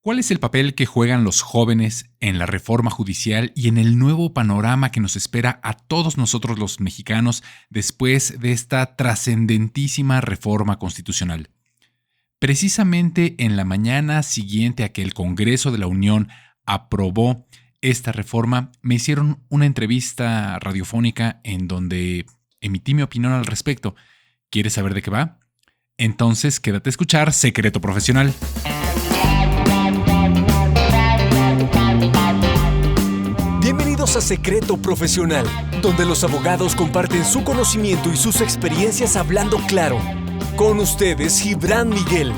¿Cuál es el papel que juegan los jóvenes en la reforma judicial y en el nuevo panorama que nos espera a todos nosotros los mexicanos después de esta trascendentísima reforma constitucional? Precisamente en la mañana siguiente a que el Congreso de la Unión aprobó esta reforma, me hicieron una entrevista radiofónica en donde emití mi opinión al respecto. ¿Quieres saber de qué va? Entonces quédate a escuchar Secreto Profesional. Bienvenidos a Secreto Profesional, donde los abogados comparten su conocimiento y sus experiencias hablando claro. Con ustedes, Gibran Miguel.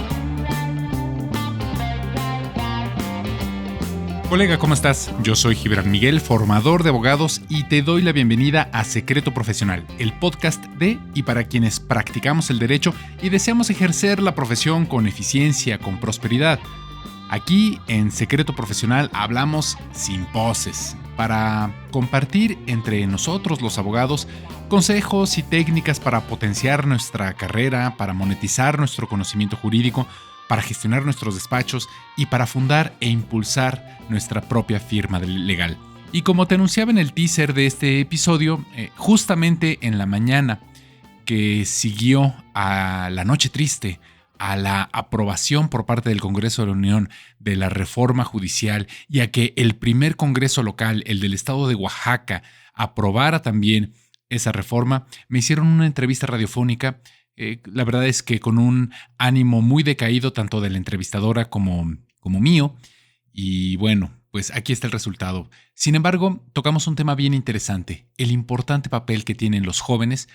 Colega, ¿cómo estás? Yo soy Gibran Miguel, formador de abogados, y te doy la bienvenida a Secreto Profesional, el podcast de y para quienes practicamos el derecho y deseamos ejercer la profesión con eficiencia, con prosperidad. Aquí en Secreto Profesional hablamos sin poses, para compartir entre nosotros los abogados consejos y técnicas para potenciar nuestra carrera, para monetizar nuestro conocimiento jurídico, para gestionar nuestros despachos y para fundar e impulsar nuestra propia firma legal. Y como te anunciaba en el teaser de este episodio, justamente en la mañana que siguió a la noche triste, a la aprobación por parte del Congreso de la Unión de la reforma judicial y a que el primer Congreso local, el del estado de Oaxaca, aprobara también esa reforma, me hicieron una entrevista radiofónica. La verdad es que con un ánimo muy decaído tanto de la entrevistadora como mío. Y bueno, pues aquí está el resultado. Sin embargo, tocamos un tema bien interesante, el importante papel que tienen los jóvenes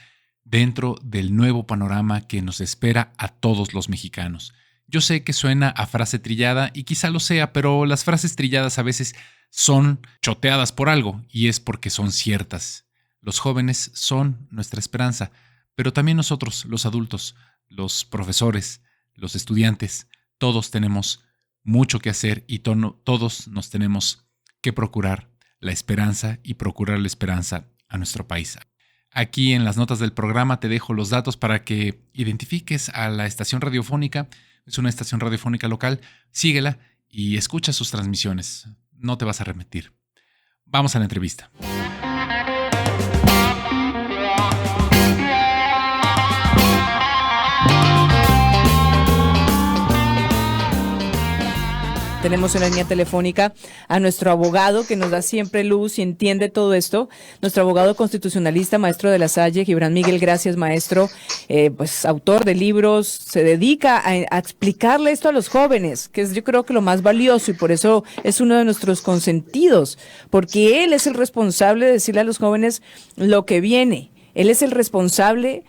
dentro del nuevo panorama que nos espera a todos los mexicanos. Yo sé que suena a frase trillada y quizá lo sea, pero las frases trilladas a veces son choteadas por algo y es porque son ciertas. Los jóvenes son nuestra esperanza, pero también nosotros, los adultos, los profesores, los estudiantes, todos tenemos mucho que hacer y todos nos tenemos que procurar la esperanza y procurar la esperanza a nuestro país. Aquí en las notas del programa te dejo los datos para que identifiques a la estación radiofónica. Es una estación radiofónica local. Síguela y escucha sus transmisiones. No te vas a arrepentir. Vamos a la entrevista. Tenemos en la línea telefónica a nuestro abogado que nos da siempre luz y entiende todo esto, nuestro abogado constitucionalista, maestro de la Salle, Gibran Miguel. Gracias, maestro. Pues autor de libros, se dedica a explicarle esto a los jóvenes, que es yo creo que lo más valioso y por eso es uno de nuestros consentidos, porque él es el responsable de decirle a los jóvenes lo que viene. Él es el responsable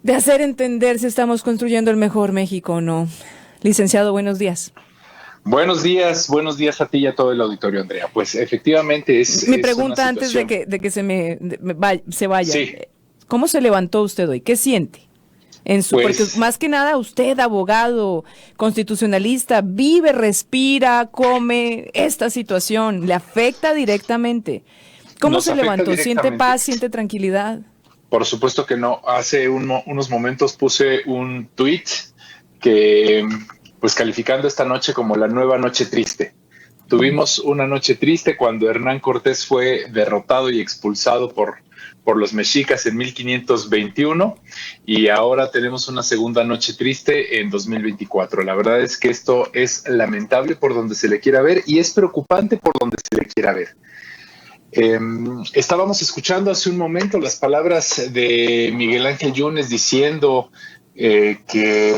de hacer entender si estamos construyendo el mejor México o no. Licenciado, buenos días. Buenos días a ti y a todo el auditorio, Andrea. Pues efectivamente es. Mi pregunta antes de que se vaya. Sí. ¿Cómo se levantó usted hoy? ¿Qué siente? Porque más que nada usted, abogado, constitucionalista, vive, respira, come esta situación, le afecta directamente. ¿Cómo se levantó? ¿Siente paz, siente tranquilidad? Por supuesto que no. Hace unos momentos puse un tweet que, pues calificando esta noche como la nueva noche triste. Tuvimos una noche triste cuando Hernán Cortés fue derrotado y expulsado por los mexicas en 1521 y ahora tenemos una segunda noche triste en 2024. La verdad es que esto es lamentable por donde se le quiera ver y es preocupante por donde se le quiera ver. Estábamos escuchando hace un momento las palabras de Miguel Ángel Yunes diciendo que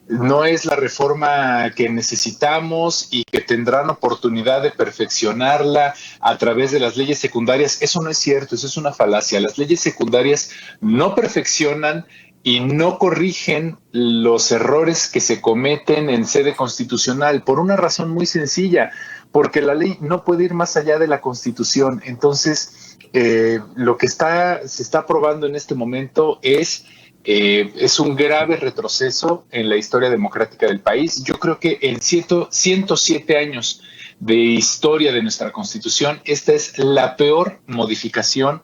no es la reforma que necesitamos y que tendrán oportunidad de perfeccionarla a través de las leyes secundarias. Eso no es cierto, eso es una falacia. Las leyes secundarias no perfeccionan y no corrigen los errores que se cometen en sede constitucional por una razón muy sencilla, porque la ley no puede ir más allá de la Constitución. Entonces, lo que se está aprobando en este momento es un grave retroceso en la historia democrática del país. Yo creo que en 107 años de historia de nuestra Constitución, esta es la peor modificación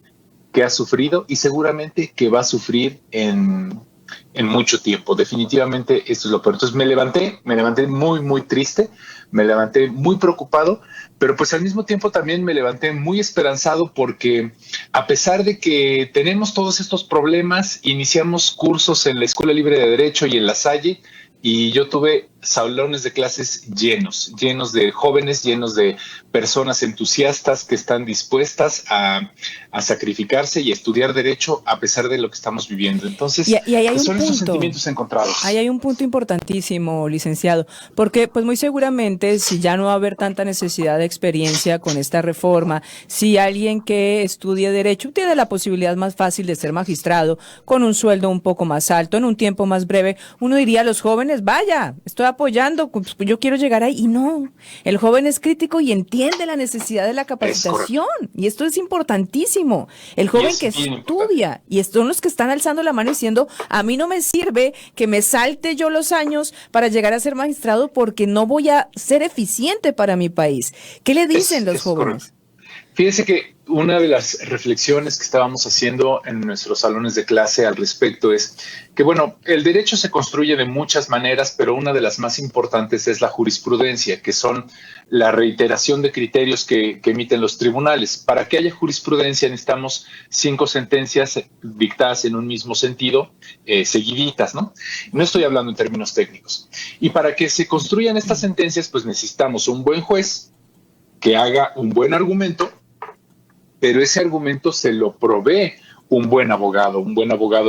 que ha sufrido y seguramente que va a sufrir en en mucho tiempo. Definitivamente esto es lo peor. Entonces me levanté muy, muy triste, me levanté muy preocupado, pero pues al mismo tiempo también me levanté muy esperanzado porque a pesar de que tenemos todos estos problemas, iniciamos cursos en la Escuela Libre de Derecho y en La Salle, y yo tuve salones de clases llenos de jóvenes, llenos de personas entusiastas que están dispuestas a sacrificarse y a estudiar derecho a pesar de lo que estamos viviendo. Entonces, y ahí hay pues son un esos punto, sentimientos encontrados. ahí hay un punto importantísimo, licenciado, porque pues muy seguramente si ya no va a haber tanta necesidad de experiencia con esta reforma, si alguien que estudie derecho tiene la posibilidad más fácil de ser magistrado, con un sueldo un poco más alto, en un tiempo más breve, uno diría a los jóvenes, vaya, estoy apoyando, pues yo quiero llegar ahí, y no, el joven es crítico y entiende la necesidad de la capacitación, y esto es importantísimo, el joven que estudia, y son los que están alzando la mano diciendo, a mí no me sirve que me salte yo los años para llegar a ser magistrado porque no voy a ser eficiente para mi país. ¿Qué le dicen los jóvenes? Correcto. Fíjese que una de las reflexiones que estábamos haciendo en nuestros salones de clase al respecto es que, bueno, el derecho se construye de muchas maneras, pero una de las más importantes es la jurisprudencia, que son la reiteración de criterios que emiten los tribunales. Para que haya jurisprudencia necesitamos 5 sentencias dictadas en un mismo sentido, seguiditas, ¿no? No estoy hablando en términos técnicos. Y para que se construyan estas sentencias, pues necesitamos un buen juez que haga un buen argumento, pero ese argumento se lo provee un buen abogado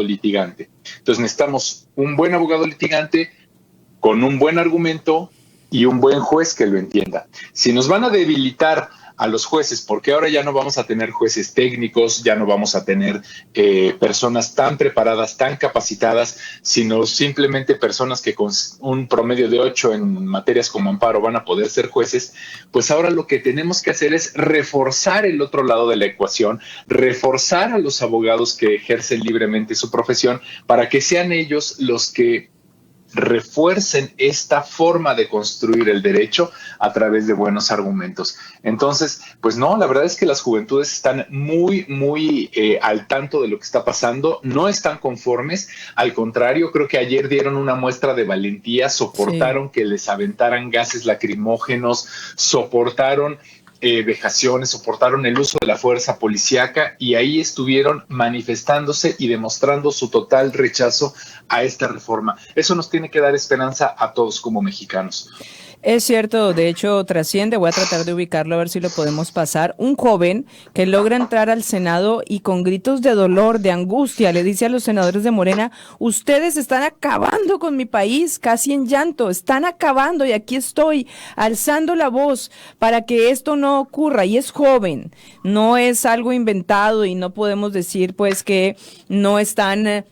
litigante. Entonces necesitamos un buen abogado litigante con un buen argumento y un buen juez que lo entienda. Si nos van a debilitar a los jueces, porque ahora ya no vamos a tener jueces técnicos, ya no vamos a tener personas tan preparadas, tan capacitadas, sino simplemente personas que con un promedio de 8 en materias como amparo van a poder ser jueces, pues ahora lo que tenemos que hacer es reforzar el otro lado de la ecuación, reforzar a los abogados que ejercen libremente su profesión para que sean ellos los que refuercen esta forma de construir el derecho a través de buenos argumentos. Entonces, pues no, la verdad es que las juventudes están muy al tanto de lo que está pasando, no están conformes, al contrario, creo que ayer dieron una muestra de valentía, soportaron que les aventaran gases lacrimógenos, soportaron vejaciones, soportaron el uso de la fuerza policíaca y ahí estuvieron manifestándose y demostrando su total rechazo a esta reforma. Eso nos tiene que dar esperanza a todos como mexicanos. Es cierto, de hecho trasciende, voy a tratar de ubicarlo a ver si lo podemos pasar, un joven que logra entrar al Senado y con gritos de dolor, de angustia, le dice a los senadores de Morena, ustedes están acabando con mi país, casi en llanto, están acabando y aquí estoy alzando la voz para que esto no ocurra, y es joven, no es algo inventado y no podemos decir pues que no están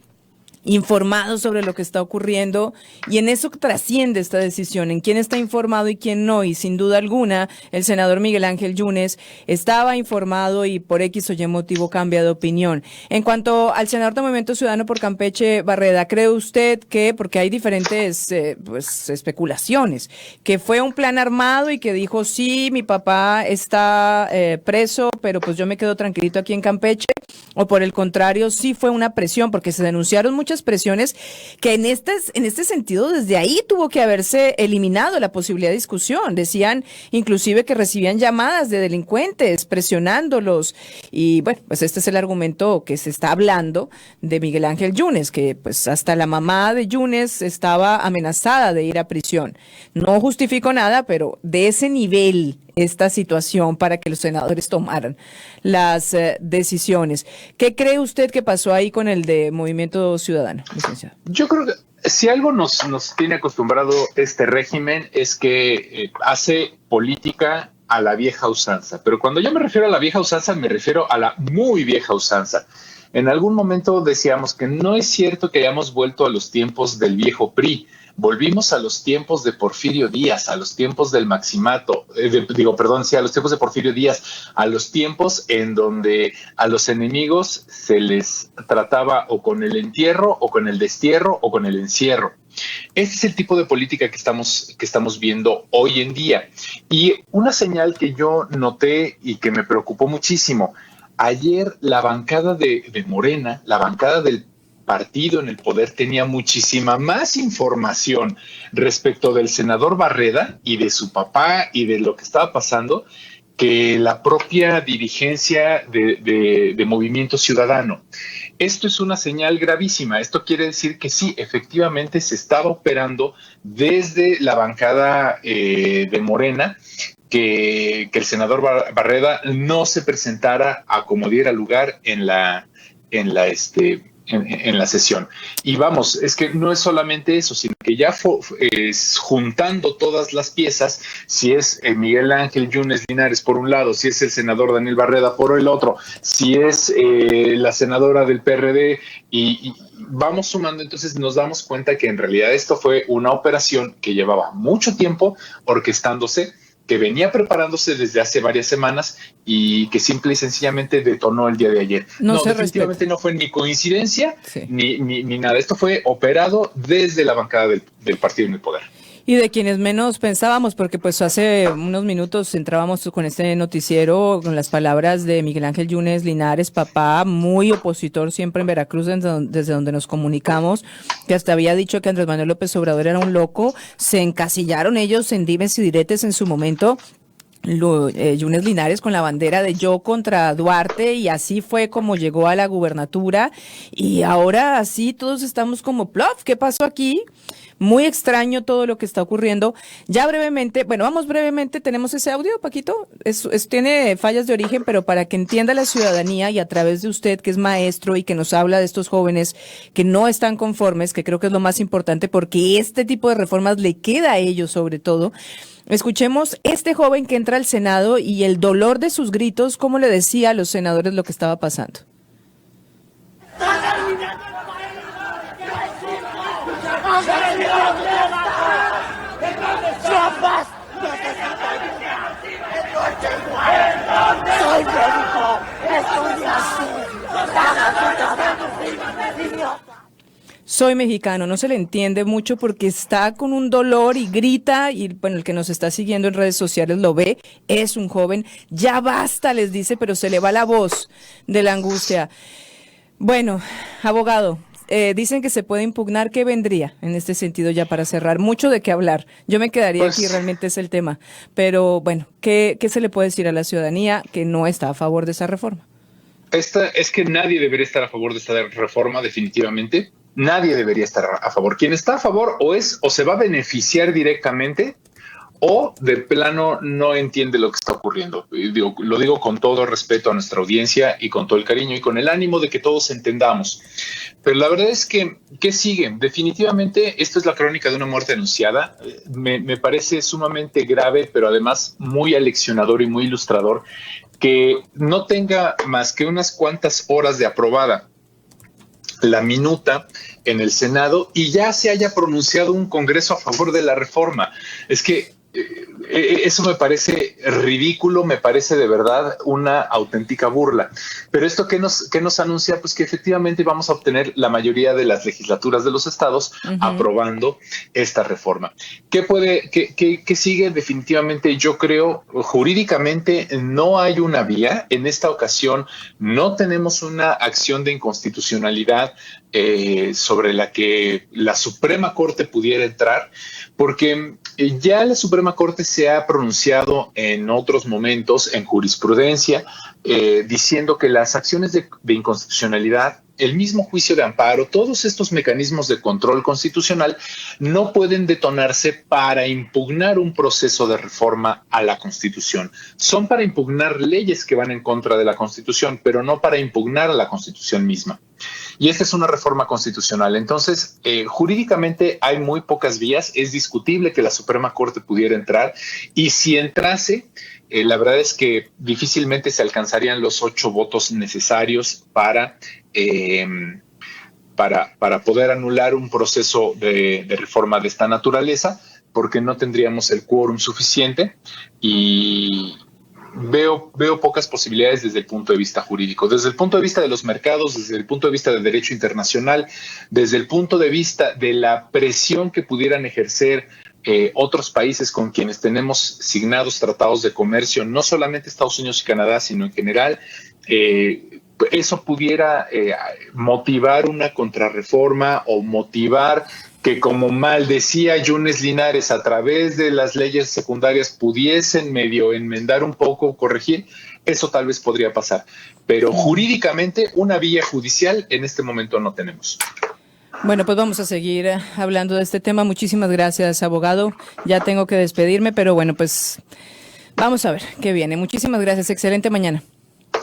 informados sobre lo que está ocurriendo, y en eso trasciende esta decisión, en quién está informado y quién no, y sin duda alguna el senador Miguel Ángel Yunes estaba informado y por X o Y motivo cambia de opinión. En cuanto al senador de Movimiento Ciudadano por Campeche, Barreda, ¿cree usted que, porque hay diferentes especulaciones, que fue un plan armado y que dijo, sí, mi papá está preso, pero pues yo me quedo tranquilito aquí en Campeche, o por el contrario, sí fue una presión, porque se denunciaron muchas presiones que en este sentido desde ahí tuvo que haberse eliminado la posibilidad de discusión? Decían inclusive que recibían llamadas de delincuentes presionándolos, y bueno, pues este es el argumento que se está hablando de Miguel Ángel Yunes, que pues hasta la mamá de Yunes estaba amenazada de ir a prisión. No justifico nada, pero de ese nivel esta situación para que los senadores tomaran las decisiones. ¿Qué cree usted que pasó ahí con el de Movimiento Ciudadano, licenciado? Yo creo que si algo nos tiene acostumbrado este régimen es que hace política a la vieja usanza. Pero cuando yo me refiero a la vieja usanza, me refiero a la muy vieja usanza. En algún momento decíamos que no es cierto que hayamos vuelto a los tiempos del viejo PRI. Volvimos a los tiempos de Porfirio Díaz, a los tiempos del maximato, a los tiempos de Porfirio Díaz, a los tiempos en donde a los enemigos se les trataba o con el entierro, o con el destierro, o con el encierro. Este es el tipo de política que estamos viendo hoy en día. Y una señal que yo noté y que me preocupó muchísimo, ayer la bancada de Morena, la bancada del partido en el poder tenía muchísima más información respecto del senador Barreda y de su papá y de lo que estaba pasando que la propia dirigencia de Movimiento Ciudadano. Esto es una señal gravísima. Esto quiere decir que sí, efectivamente se estaba operando desde la bancada de Morena que el senador Barreda no se presentara a como diera lugar en la sesión. Y vamos, es que no es solamente eso, sino que ya juntando todas las piezas, si es Miguel Ángel Yunes Linares por un lado, si es el senador Daniel Barreda por el otro, si es la senadora del PRD, y vamos sumando, entonces nos damos cuenta que en realidad esto fue una operación que llevaba mucho tiempo orquestándose, que venía preparándose desde hace varias semanas y que simple y sencillamente detonó el día de ayer. No, definitivamente no fue ni coincidencia, sí, ni nada. Esto fue operado desde la bancada del partido en el poder. Y de quienes menos pensábamos, porque pues hace unos minutos entrábamos con este noticiero con las palabras de Miguel Ángel Yunes Linares, papá, muy opositor siempre en Veracruz, desde donde nos comunicamos, que hasta había dicho que Andrés Manuel López Obrador era un loco. Se encasillaron ellos en dimes y diretes en su momento. Yunes Linares con la bandera de yo contra Duarte, y así fue como llegó a la gubernatura, y ahora así todos estamos como plof, ¿qué pasó aquí? Muy extraño todo lo que está ocurriendo. Ya brevemente, tenemos ese audio, Paquito, tiene fallas de origen, pero para que entienda la ciudadanía y a través de usted, que es maestro y que nos habla de estos jóvenes que no están conformes, que creo que es lo más importante porque este tipo de reformas le queda a ellos sobre todo. Escuchemos este joven que entra al Senado y el dolor de sus gritos, cómo le decía a los senadores lo que estaba pasando. Soy mexicano, no se le entiende mucho porque está con un dolor y grita, y bueno, el que nos está siguiendo en redes sociales lo ve, es un joven, ya basta, les dice, pero se le va la voz de la angustia. Bueno, abogado, dicen que se puede impugnar. ¿Qué vendría en este sentido ya para cerrar? Mucho de qué hablar. Yo me quedaría aquí, realmente es el tema. Pero bueno, ¿qué se le puede decir a la ciudadanía que no está a favor de esa reforma? Es que nadie debería estar a favor de esta reforma, definitivamente. Nadie debería estar a favor. Quien está a favor o se va a beneficiar directamente o de plano no entiende lo que está ocurriendo. Lo digo con todo respeto a nuestra audiencia y con todo el cariño y con el ánimo de que todos entendamos. Pero la verdad es que, ¿qué sigue? Definitivamente, esto es la crónica de una muerte anunciada. Me parece sumamente grave, pero además muy aleccionador y muy ilustrador que no tenga más que unas cuantas horas de aprobada la minuta en el Senado y ya se haya pronunciado un Congreso a favor de la reforma. Es que eso me parece ridículo, me parece de verdad una auténtica burla. Pero esto ¿qué nos anuncia? Pues que efectivamente vamos a obtener la mayoría de las legislaturas de los estados aprobando esta reforma. ¿Qué sigue? Definitivamente yo creo jurídicamente no hay una vía. En esta ocasión no tenemos una acción de inconstitucionalidad sobre la que la Suprema Corte pudiera entrar, porque ya la Suprema Corte se ha pronunciado en otros momentos en jurisprudencia diciendo que las acciones de inconstitucionalidad, el mismo juicio de amparo, todos estos mecanismos de control constitucional no pueden detonarse para impugnar un proceso de reforma a la Constitución. Son para impugnar leyes que van en contra de la Constitución, pero no para impugnar a la Constitución misma. Y esta es una reforma constitucional. Entonces, jurídicamente hay muy pocas vías. Es discutible que la Suprema Corte pudiera entrar y si entrase, la verdad es que difícilmente se alcanzarían los 8 votos necesarios para poder anular un proceso de reforma de esta naturaleza, porque no tendríamos el quórum suficiente y veo pocas posibilidades desde el punto de vista jurídico, desde el punto de vista de los mercados, desde el punto de vista del derecho internacional, desde el punto de vista de la presión que pudieran ejercer otros países con quienes tenemos signados tratados de comercio, no solamente Estados Unidos y Canadá, sino en general. eso pudiera motivar una contrarreforma o motivar que, como mal decía Yunes Linares, a través de las leyes secundarias pudiesen medio enmendar un poco, corregir, eso tal vez podría pasar. Pero jurídicamente una vía judicial en este momento no tenemos. Bueno, pues vamos a seguir hablando de este tema. Muchísimas gracias, abogado. Ya tengo que despedirme, pero bueno, pues vamos a ver qué viene. Muchísimas gracias. Excelente mañana.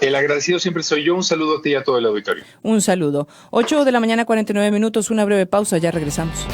El agradecido siempre soy yo. Un saludo a ti y a todo el auditorio. Un saludo. 8 de la mañana, 49 minutos. Una breve pausa. Ya regresamos.